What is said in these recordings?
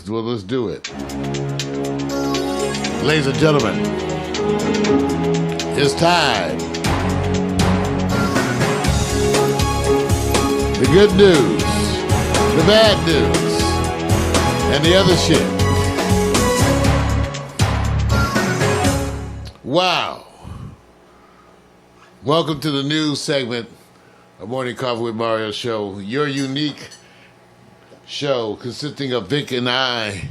let's do it. Ladies and gentlemen, it's time. The good news, the bad news, and the other shit. Wow. Welcome to the news segment of Morning Coffee with Mario show. Your unique show consisting of Vic and I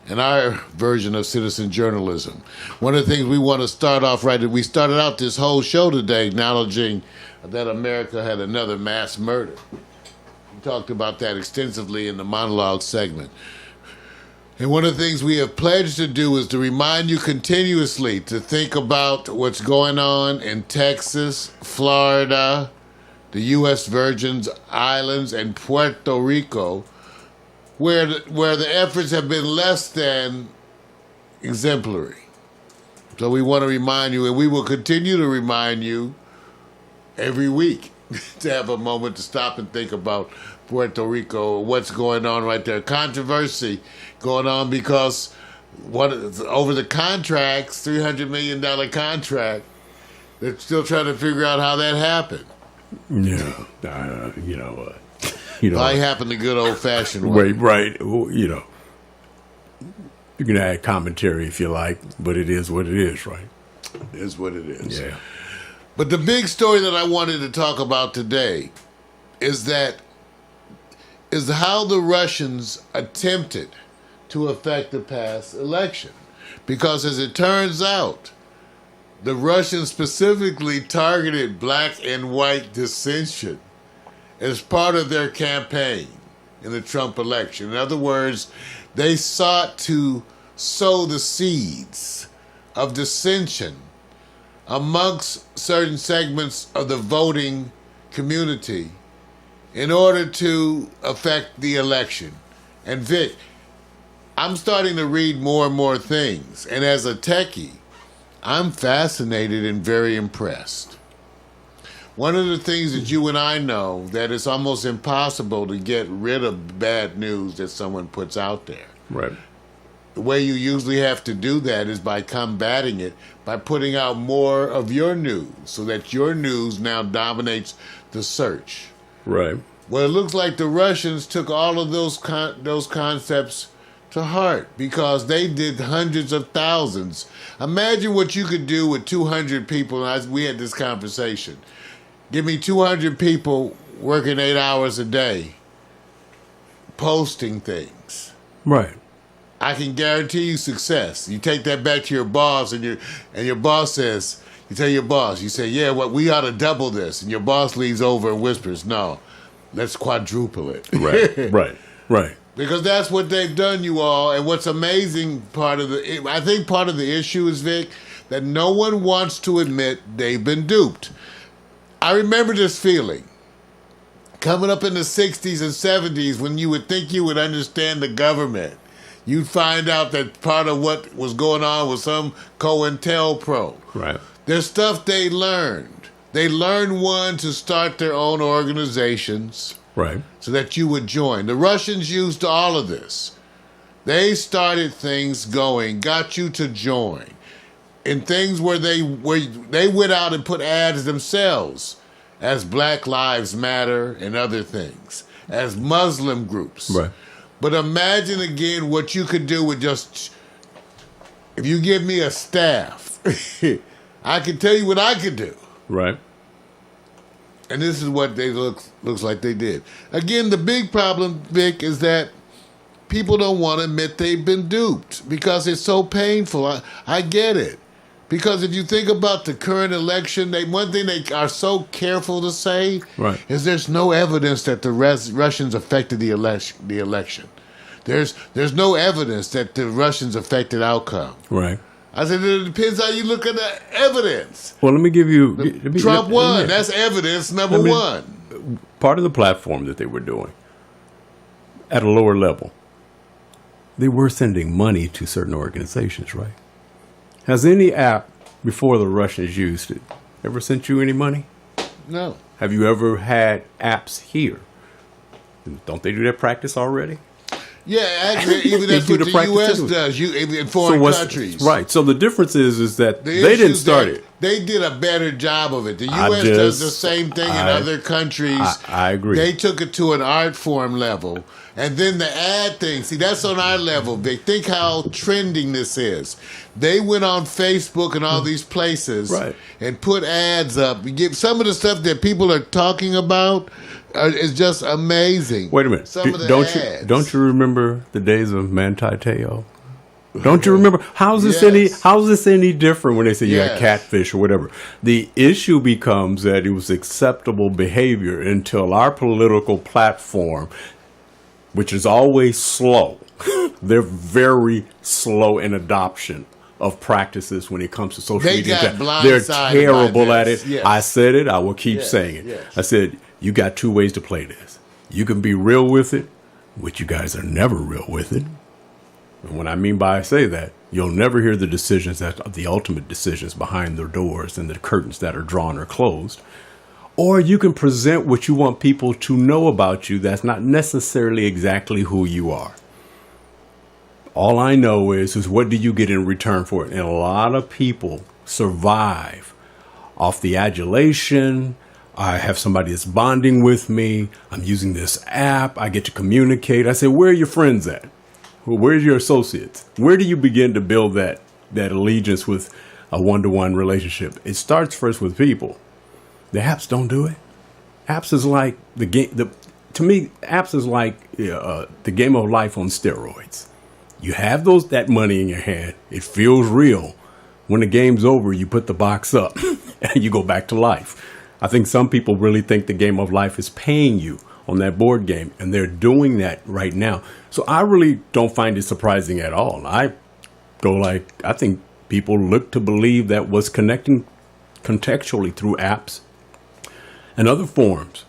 and our version of citizen journalism. One of the things we want to start off right, we started out this whole show today acknowledging that America had another mass murder. We talked about that extensively in the monologue segment. And one of the things we have pledged to do is to remind you continuously to think about what's going on in Texas, Florida, the U.S. Virgin Islands, and Puerto Rico, where the efforts have been less than exemplary. So we want to remind you, and we will continue to remind you every week to have a moment to stop and think about Puerto Rico, what's going on right there. Controversy going on because over the contracts, $300 million contract, they're still trying to figure out how that happened. Yeah, you know what? Probably happened the good old-fashioned way. Right. You know, you can add commentary if you like, but it is what it is, right? It is what it is. Yeah. But the big story that I wanted to talk about today is how the Russians attempted to affect the past election. Because as it turns out, the Russians specifically targeted black and white dissension as part of their campaign in the Trump election. In other words, they sought to sow the seeds of dissension amongst certain segments of the voting community in order to affect the election. And Vic, I'm starting to read more and more things, and as a techie, I'm fascinated and very impressed. One of the things that you and I know, that it's almost impossible to get rid of bad news that someone puts out there. Right. The way you usually have to do that is by combating it, by putting out more of your news, so that your news now dominates the search. Right. Well, it looks like the Russians took all of those concepts to heart because they did hundreds of thousands. Imagine what you could do with 200 people. We had this conversation. Give me 200 people working 8 hours a day, posting things. Right. I can guarantee you success. You take that back to your boss, and your boss says, you tell your boss, you say, yeah, we ought to double this. And your boss leans over and whispers, no, let's quadruple it. Right. Because that's what they've done, you all. And what's amazing, I think part of the issue is, Vic, that no one wants to admit they've been duped. I remember this feeling coming up in the 60s and 70s when you would think you would understand the government. You'd find out that part of what was going on was some COINTELPRO. Right. There's stuff they learned. They learned, one, to start their own organizations. Right. So that you would join. The Russians used all of this. They started things going, got you to join. In things where they went out and put ads themselves as Black Lives Matter and other things, as Muslim groups. Right. But imagine again what you could do with just, if you give me a staff, I can tell you what I could do. Right. And this is what they looks like they did. Again, the big problem, Vic, is that people don't want to admit they've been duped because it's so painful. I get it. Because if you think about the current election, one thing they are so careful to say is there's no evidence that the Russians affected the election. There's no evidence that the Russians affected outcome. Right. I said, it depends how you look at the evidence. Well, let me give you... Trump won. That's evidence number one. Part of the platform that they were doing, at a lower level, they were sending money to certain organizations, right? Has any app, before the Russians used it, ever sent you any money? No. Have you ever had apps here? Don't they do that practice already? Yeah, actually, even that's do what the the U.S. practice. does. In foreign countries, right? So the difference is that The they didn't issues start that it. They did a better job of it. The I U.S. does the just- same thing in I- other countries. I agree. They took it to an art form level. And then the ad thing, see, that's on our level, Vic. Think how trending this is. They went on Facebook and all these places Right. and put ads up. You get some of the stuff that people are talking about is just amazing. Wait a minute. Some of the Don't ads. you remember the days of Manti Te'o? Don't you remember? How's this Yes. any different when they say you Yes. got catfish or whatever? The issue becomes that it was acceptable behavior until our political platform, which is always slow, they're very slow in adoption of practices when it comes to social They media. got blindsided They're by terrible at this. it. Yes. I said it. I will keep Yes, saying it. yes. I said, you got two ways to play this. You can be real with it, which you guys are never real with it. And when I mean by I say that, you'll never hear the decisions the ultimate decisions behind the doors and the curtains that are drawn or closed. Or you can present what you want people to know about you that's not necessarily exactly who you are. All I know is what do you get in return for it? And a lot of people survive off the adulation. I have somebody that's bonding with me. I'm using this app. I get to communicate. I say, where are your friends at? Where's your associates? Where do you begin to build that allegiance with a one-to-one relationship? It starts first with people. The apps don't do it. Apps is like the game. To me, apps is like the game of life on steroids. You have that money in your hand. It feels real. When the game's over, you put the box up and you go back to life. I think some people really think the game of life is paying you on that board game, and they're doing that right now. So I really don't find it surprising at all. I think people look to believe that what's connecting contextually through apps and other forms.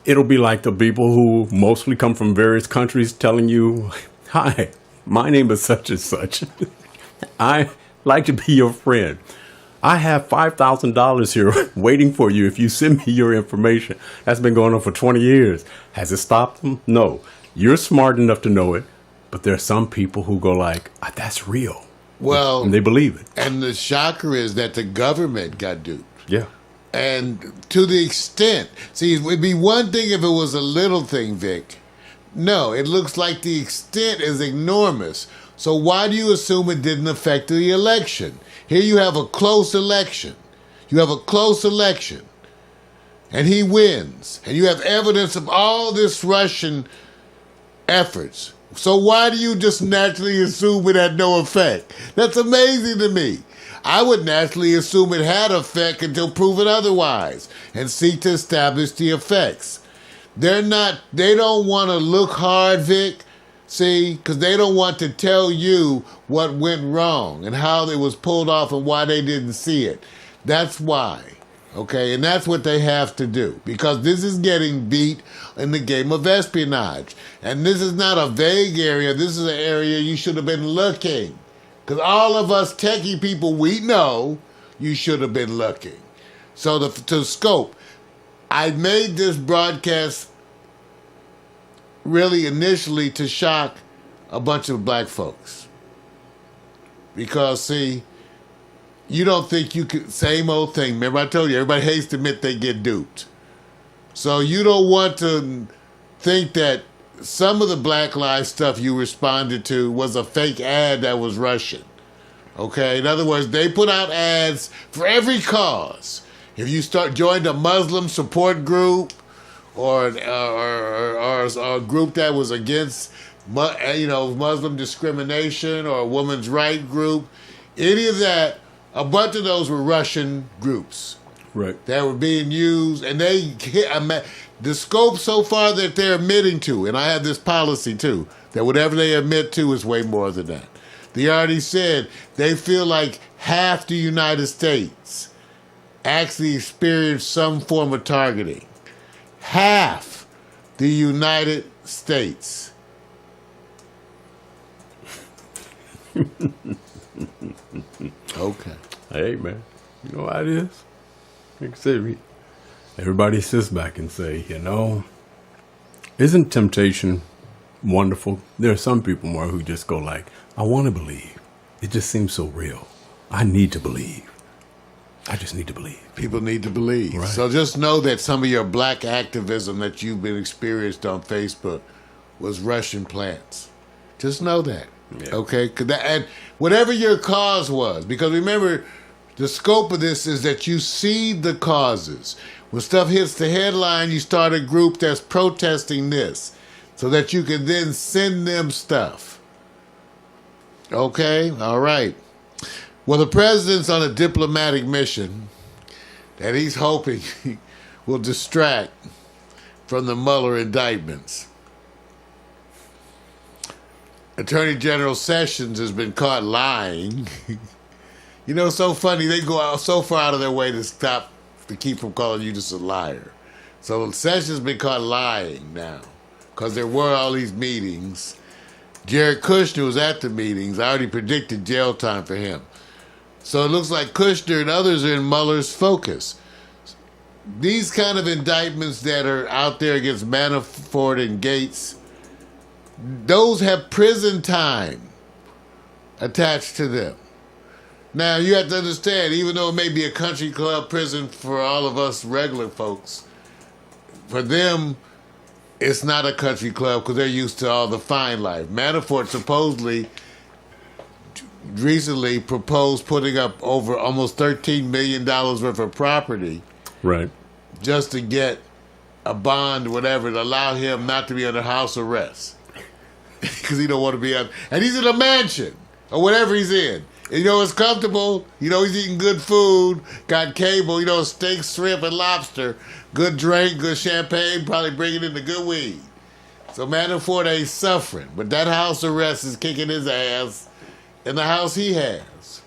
It'll be like the people who mostly come from various countries telling you, hi, my name is such and such. I like to be your friend. I have $5,000 here waiting for you if you send me your information. That's been going on for 20 years. Has it stopped them? No. You're smart enough to know it, but there are some people who go like, that's real. Well, and they believe it. And the shocker is that the government got duped. Yeah. And to the extent, see, it would be one thing if it was a little thing, Vic. No, it looks like the extent is enormous. So why do you assume it didn't affect the election? Here you have a close election. You have a close election. And he wins. And you have evidence of all this Russian efforts. So why do you just naturally assume it had no effect? That's amazing to me. I would naturally assume it had effect until proven otherwise and seek to establish the effects. They don't want to look hard, Vic, see, because they don't want to tell you what went wrong and how it was pulled off and why they didn't see it. That's why, okay? And that's what they have to do, because this is getting beat in the game of espionage. And this is not a vague area. This is an area you should have been looking. Because all of us techie people, we know you should have been looking. So to scope, I made this broadcast really initially to shock a bunch of black folks. Because, see, you don't think you could, same old thing. Remember I told you, everybody hates to admit they get duped. So you don't want to think that some of the Black Lives stuff you responded to was a fake ad that was Russian. Okay? In other words, they put out ads for every cause. If you joined a Muslim support group or a group that was against Muslim discrimination or a women's rights group, any of that, a bunch of those were Russian groups. Right. That were being used, and the scope so far that they're admitting to, and I have this policy too, that whatever they admit to is way more than that. They already said they feel like half the United States actually experienced some form of targeting. Half the United States. Okay. Hey, man. You know how it is? Like I said, everybody sits back and say, isn't temptation wonderful. There are some people more who just go like, I want to believe. It just seems so real. I need to believe. I just need to believe. People need to believe. Right. So just know that some of your black activism that you've been experienced on Facebook was Russian plants. Just know that. Yeah. Okay? And whatever your cause was, because remember, the scope of this is that you seed the causes. When stuff hits the headline, you start a group that's protesting this so that you can then send them stuff. Okay? All right. Well, the president's on a diplomatic mission that he's hoping will distract from the Mueller indictments. Attorney General Sessions has been caught lying. You know, it's so funny. They go out so far out of their way to keep from calling you just a liar. So Sessions has been caught lying now because there were all these meetings. Jared Kushner was at the meetings. I already predicted jail time for him. So it looks like Kushner and others are in Mueller's focus. These kind of indictments that are out there against Manafort and Gates, those have prison time attached to them. Now, you have to understand, even though it may be a country club prison for all of us regular folks, for them, it's not a country club because they're used to all the fine life. Manafort supposedly recently proposed putting up over almost $13 million worth of property, Right. just to get a bond, whatever, to allow him not to be under house arrest. Because he don't want to be on. And he's in a mansion, or whatever he's in. And, you know, it's comfortable. You know, he's eating good food, got cable, you know, steak, shrimp, and lobster. Good drink, good champagne, probably bringing in the good weed. So Manafort ain't suffering. But that house arrest is kicking his ass in the house he has.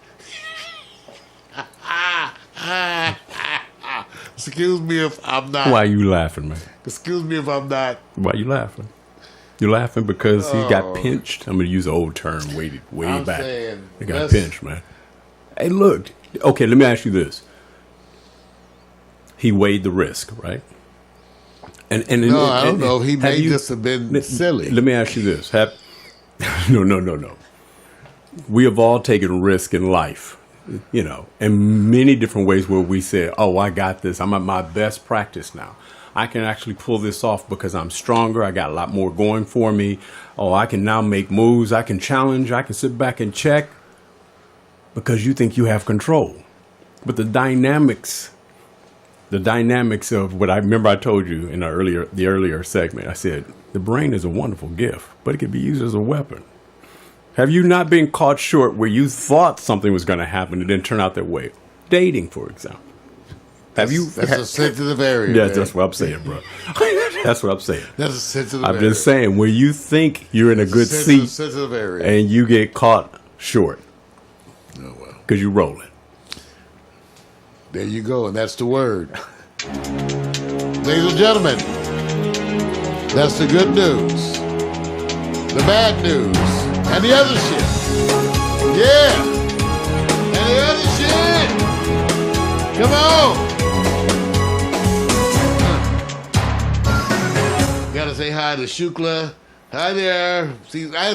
Excuse me if I'm not. Why are you laughing, man? Excuse me if I'm not. Why are you laughing? You're laughing because he got pinched? I'm going to use an old term way I'm back. saying, He got pinched, man. Hey, look. Okay, let me ask you this. He weighed the risk, right? And No, I don't know. He may just have been silly. Let me ask you this. No. We have all taken risk in life, you know, in many different ways where we say, oh, I got this. I'm at my best practice now. I can actually pull this off because I'm stronger. I got a lot more going for me. Oh, I can now make moves. I can challenge. I can sit back and check because you think you have control. But the dynamics of what I remember I told you in the earlier segment, I said, the brain is a wonderful gift, but it can be used as a weapon. Have you not been caught short where you thought something was going to happen and then turn out that way? Dating, for example. Have you? That's a sensitive area. Yeah, man. that's what I'm saying, bro. That's what I'm saying. That's a sensitive area. I'm just saying, where you think you're in a good seat sensitive area. and you get caught short Oh, well. because you're rolling. There you go, and that's the word. Ladies and gentlemen, that's the good news, the bad news, and the other shit. Yeah, and the other shit. Come on. Gotta say hi to Shukla. Hi there. See, I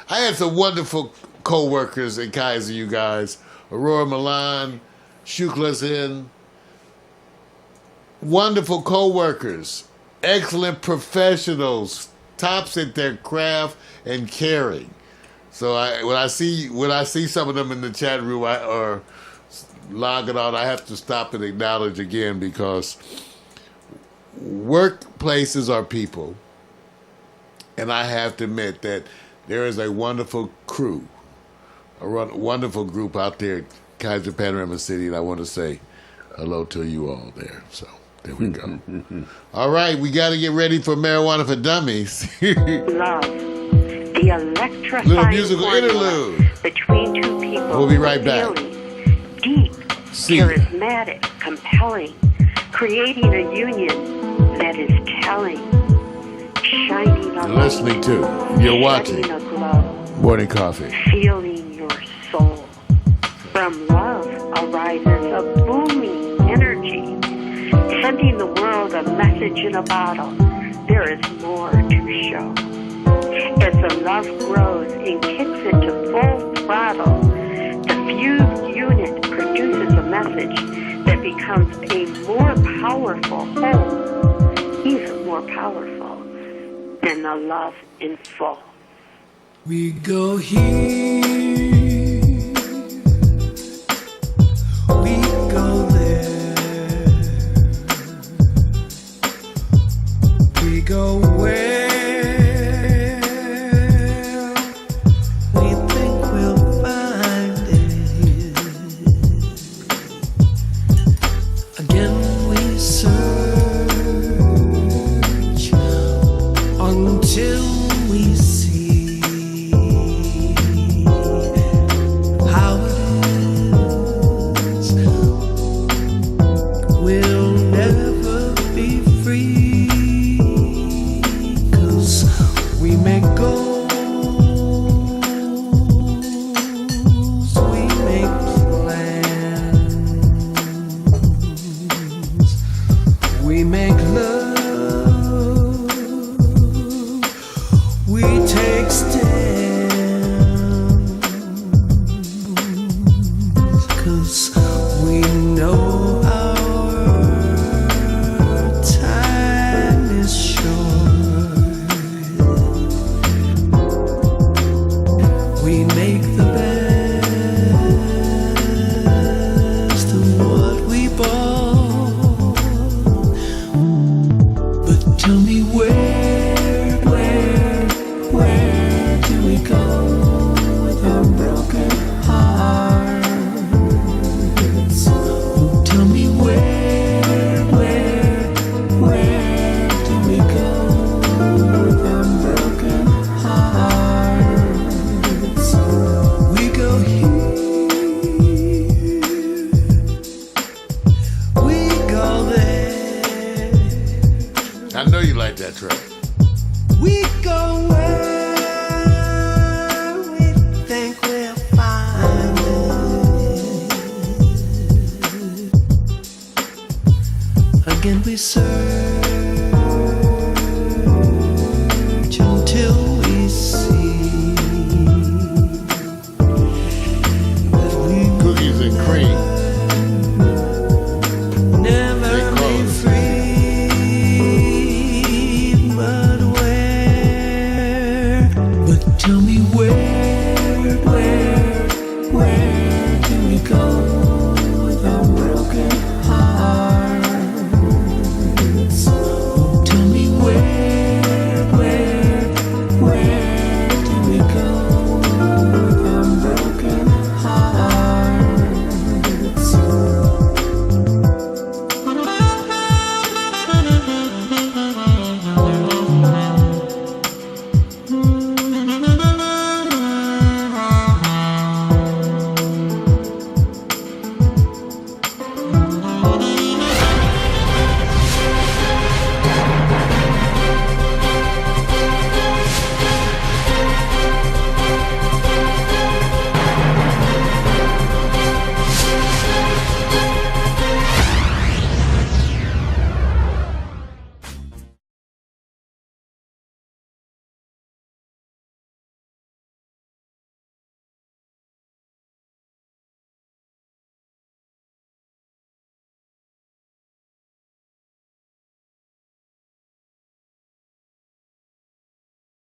had some wonderful co-workers in Kaiser, you guys. Aurora Milan, Shukla's in. Wonderful co-workers, excellent professionals, tops at their craft and caring. So when I see some of them in the chat room or logging on, I have to stop and acknowledge again because workplaces are people, and I have to admit that there is a wonderful crew, a wonderful group out there at Kaiser Panorama City, and I want to say hello to you all there. So. There we go. All right, we got to get ready for Marijuana for Dummies. Love, the electrifying Little musical formula interlude. between two people. We'll be right back. Feeling deep, See. charismatic, compelling, creating a union that is telling, shining a You're light, listening to, you're watching shedding a glow, Morning Coffee. feeling your soul. From love arises a booming energy, sending the world a message in a bottle. There is more to show. As the love grows and kicks into full throttle, the fused unit produces a message that becomes a more powerful whole, even more powerful than the love in full. We go here, we go there, we go where we think we'll find it. Again we search until we see how it is. We'll never be free, 'cause we make goals, we make plans, we make love, we take stands, 'cause we know our time is short. We make the best of what we bought. But tell me where do we go with our broken hearts? Oh, tell me where do we go with our broken hearts? We go here, we go there. I know you like that track. We go where we think we'll find it. Again we search